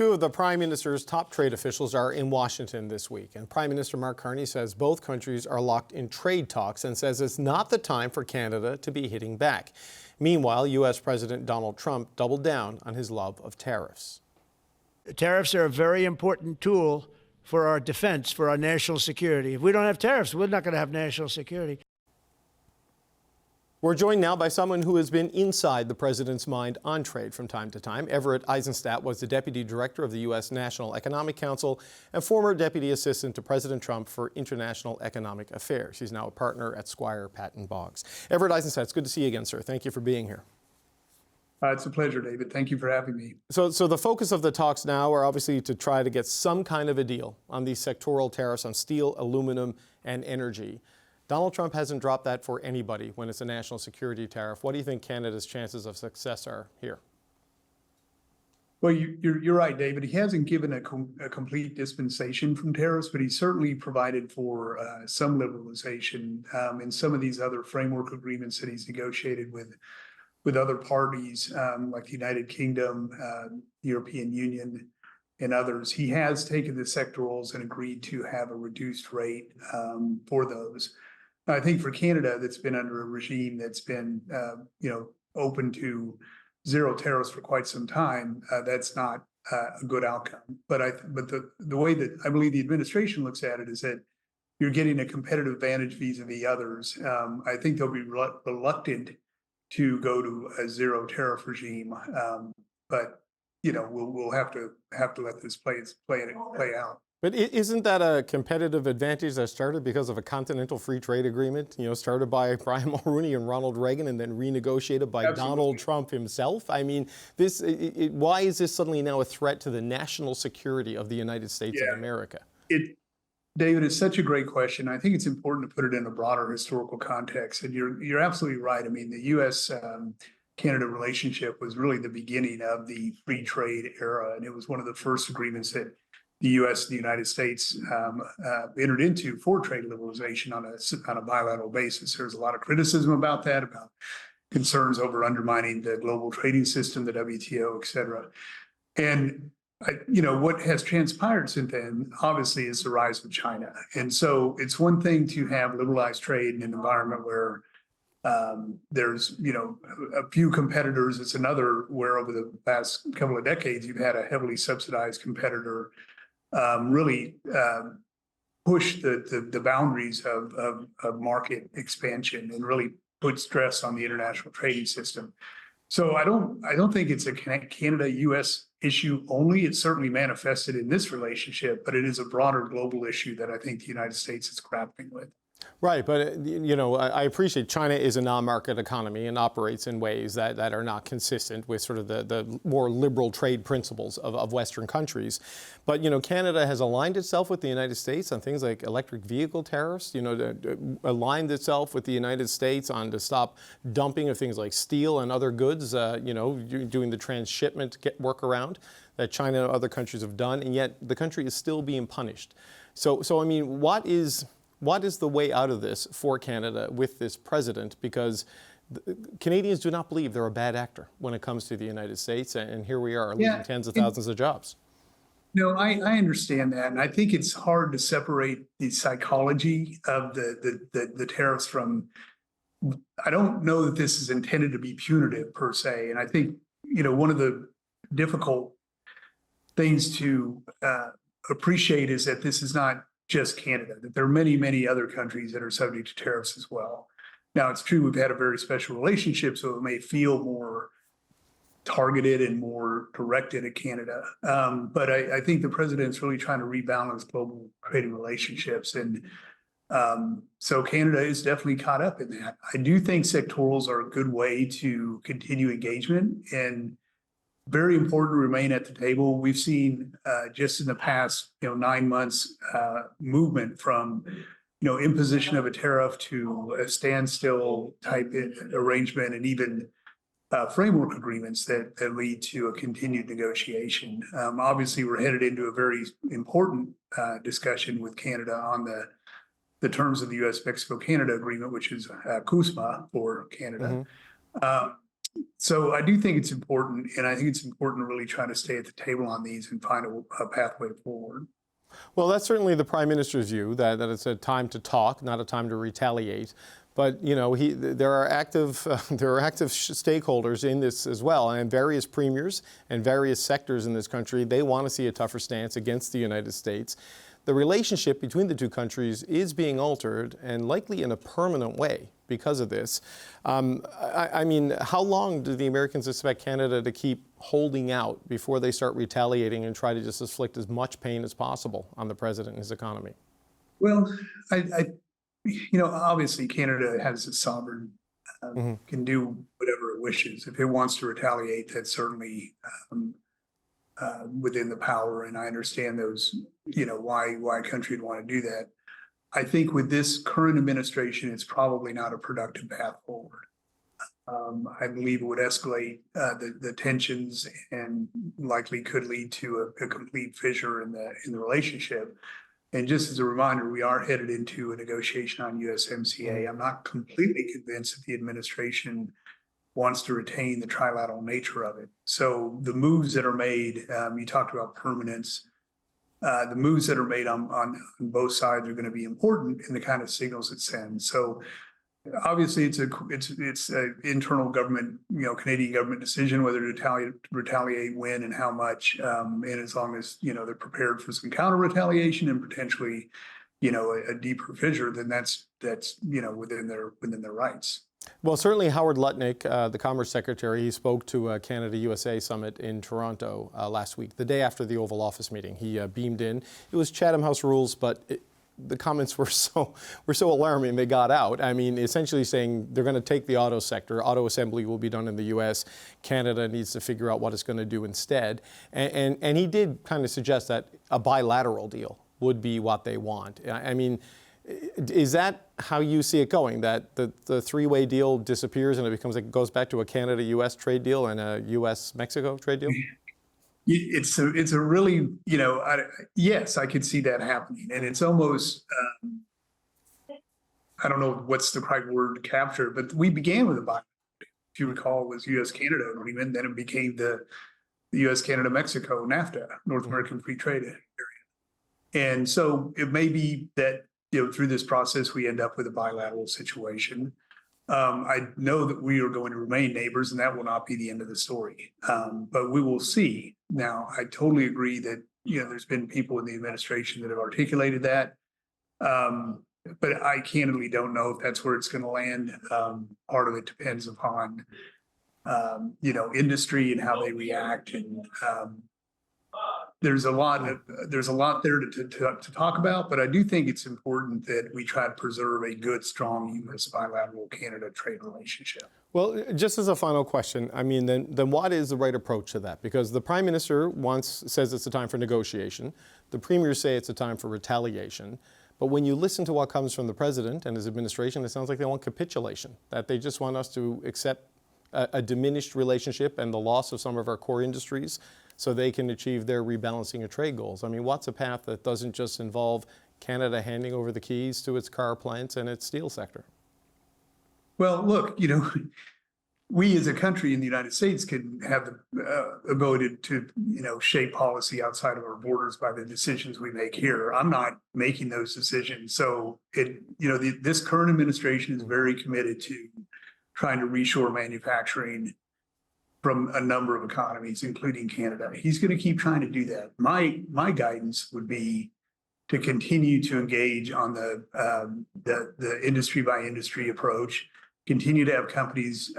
Two of the Prime Minister's top trade officials are in Washington this week, and Prime Minister Mark Carney says both countries are locked in trade talks and says it's not the time for Canada to be hitting back. Meanwhile, U.S. President Donald Trump doubled down on his love of tariffs. Tariffs are a very important tool for our defense, for our national security. If we don't have tariffs, we're not going to have national security. We're joined now by someone who has been inside the president's mind on trade from time to time. Everett Eissenstat was the deputy director of the U.S. National Economic Council and former deputy assistant to President Trump for international economic affairs. He's now a partner at Squire Patton Boggs. Everett Eissenstat, it's good to see you again, sir. Thank you for being here. It's a pleasure, David. Thank you for having me. So the focus of the talks now are obviously to try to get some kind of a deal on these sectoral tariffs on steel, aluminum, and energy. Donald Trump hasn't dropped that for anybody when it's a national security tariff. What do you think Canada's chances of success are here? Well, you're right, David. He hasn't given a complete dispensation from tariffs, but he certainly provided for some liberalization in some of these other framework agreements that he's negotiated with other parties like the United Kingdom, the European Union, and others. He has taken the sectorals and agreed to have a reduced rate for those. I think for Canada, that's been under a regime that's been, open to zero tariffs for quite some time. That's not a good outcome. But the way that I believe the administration looks at it is that you're getting a competitive advantage vis-a-vis others. I think they'll be reluctant to go to a zero tariff regime, but we'll have to let this play out. But isn't that a competitive advantage that started because of a continental free trade agreement, started by Brian Mulroney and Ronald Reagan and then renegotiated by Absolutely. Donald Trump himself? I mean, why is this suddenly now a threat to the national security of the United States of America? David, it's such a great question. I think it's important to put it in a broader historical context. And you're absolutely right. I mean, the U.S.-Canada relationship was really the beginning of the free trade era. And it was one of the first agreements that the U.S. and the United States entered into for trade liberalization on a bilateral basis. There's a lot of criticism about that, about concerns over undermining the global trading system, the WTO, et cetera. And what has transpired since then, obviously, is the rise of China. And so it's one thing to have liberalized trade in an environment where there's, a few competitors. It's another where over the past couple of decades, you've had a heavily subsidized competitor really push the boundaries of market expansion and really put stress on the international trading system. So I don't think it's a Canada-U.S. issue only. It's certainly manifested in this relationship, but it is a broader global issue that I think the United States is grappling with. Right, but I appreciate China is a non-market economy and operates in ways that are not consistent with sort of the more liberal trade principles of Western countries. But Canada has aligned itself with the United States on things like electric vehicle tariffs. Aligned itself with the United States on to stop dumping of things like steel and other goods. Doing the transshipment workaround that China and other countries have done, and yet the country is still being punished. So I mean, what is the way out of this for Canada with this president? Because Canadians do not believe they're a bad actor when it comes to the United States, and here we are losing tens of thousands of jobs. No, I understand that, and I think it's hard to separate the psychology of the tariffs from. I don't know that this is intended to be punitive per se, and I think one of the difficult things to appreciate is that this is not just Canada, that there are many, many other countries that are subject to tariffs as well. Now, it's true we've had a very special relationship, so it may feel more targeted and more directed at Canada. But I think the president's really trying to rebalance global trading relationships. And so Canada is definitely caught up in that. I do think sectorals are a good way to continue engagement and very important to remain at the table. We've seen just in the past 9 months movement from imposition of a tariff to a standstill type arrangement, and even framework agreements that lead to a continued negotiation. Obviously, we're headed into a very important discussion with Canada on the terms of the U.S.-Mexico-Canada agreement, which is CUSMA for Canada. So I do think it's important, and I think it's important to really try to stay at the table on these and find a pathway forward. Well, that's certainly the Prime Minister's view, that it's a time to talk, not a time to retaliate. But, you know, there are active stakeholders in this as well, and various premiers and various sectors in this country, they want to see a tougher stance against the United States. The relationship between the two countries is being altered, and likely in a permanent way because of this. I mean, how long do the Americans expect Canada to keep holding out before they start retaliating and try to just inflict as much pain as possible on the president and his economy? Well, you know, obviously Canada has a sovereign, can do whatever it wishes. If it wants to retaliate, that's certainly within the power. And I understand those, you know, why a country would want to do that. I think with this current administration, it's probably not a productive path forward. I believe it would escalate the tensions and likely could lead to a complete fissure in the relationship. And just as a reminder, we are headed into a negotiation on USMCA. I'm not completely convinced that the administration wants to retain the trilateral nature of it. So the moves that are made, you talked about permanence, the moves that are made on both sides are going to be important in the kind of signals it sends. So obviously it's an internal government, you know, Canadian government decision whether to retaliate when and how much. And as long as, you know, they're prepared for some counter retaliation and potentially, you know, a deeper fissure, then that's, you know, within their rights. Well, certainly Howard Lutnick, the Commerce Secretary, he spoke to a Canada-USA summit in Toronto last week, the day after the Oval Office meeting. He beamed in. It was Chatham House rules, but the comments were so alarming they got out. I mean, essentially saying they're going to take the auto sector. Auto assembly will be done in the U.S. Canada needs to figure out what it's going to do instead. And he did kind of suggest that a bilateral deal would be what they want. I mean, is that how you see it going? That the three-way deal disappears and it goes back to a Canada-U.S. trade deal and a U.S.-Mexico trade deal? It's a really, you know, yes, I could see that happening. And it's almost, I don't know what's the correct word to capture, but we began with a bilateral. If you recall, it was U.S.-Canada agreement, then it became the U.S.-Canada-Mexico NAFTA, North American Free Trade Area. And so it may be that, you know, through this process, we end up with a bilateral situation. I know that we are going to remain neighbors, and that will not be the end of the story. But we will see. Now, I totally agree that, you know, there's been people in the administration that have articulated that. But I candidly don't know if that's where it's going to land. Part of it depends upon, you know, industry and how they react. And there's a lot there to talk about, but I do think it's important that we try to preserve a good, strong U.S. bilateral Canada trade relationship. Well, just as a final question, I mean, then what is the right approach to that? Because the Prime Minister says it's a time for negotiation. The Premiers say it's a time for retaliation. But when you listen to what comes from the President and his administration, it sounds like they want capitulation, that they just want us to accept a diminished relationship and the loss of some of our core industries so they can achieve their rebalancing of trade goals. I mean, what's a path that doesn't just involve Canada handing over the keys to its car plants and its steel sector? Well, look, you know, we as a country in the United States can have the ability to, you know, shape policy outside of our borders by the decisions we make here. I'm not making those decisions. So you know, this current administration is very committed to trying to reshore manufacturing from a number of economies, including Canada. He's going to keep trying to do that. My guidance would be to continue to engage on the industry by industry approach, continue to have companies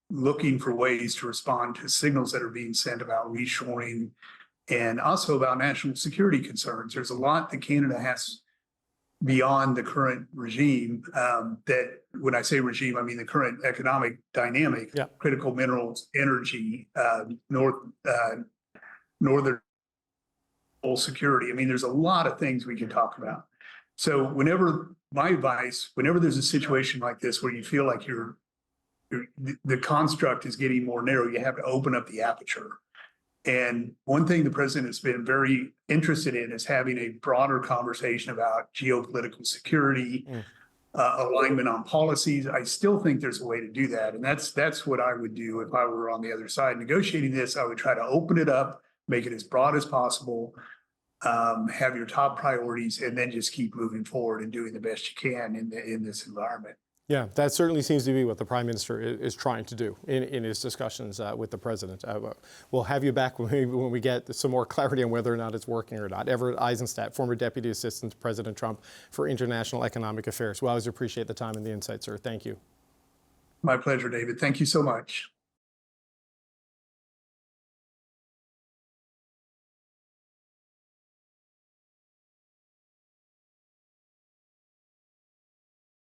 looking for ways to respond to signals that are being sent about reshoring and also about national security concerns. There's a lot that Canada has beyond the current regime, that when I say regime, I mean the current economic dynamic, critical minerals, energy, northern security. I mean, there's a lot of things we can talk about. So my advice, whenever there's a situation like this where you feel like the construct is getting more narrow, you have to open up the aperture. And one thing the president has been very interested in is having a broader conversation about geopolitical security, alignment on policies. I still think there's a way to do that. And that's what I would do if I were on the other side negotiating this. I would try to open it up, make it as broad as possible, have your top priorities, and then just keep moving forward and doing the best you can in this environment. Yeah, that certainly seems to be what the Prime Minister is trying to do in his discussions with the President. We'll have you back when we get some more clarity on whether or not it's working or not. Everett Eissenstat, former Deputy Assistant to President Trump for International Economic Affairs. We always appreciate the time and the insight, sir. Thank you. My pleasure, David. Thank you so much.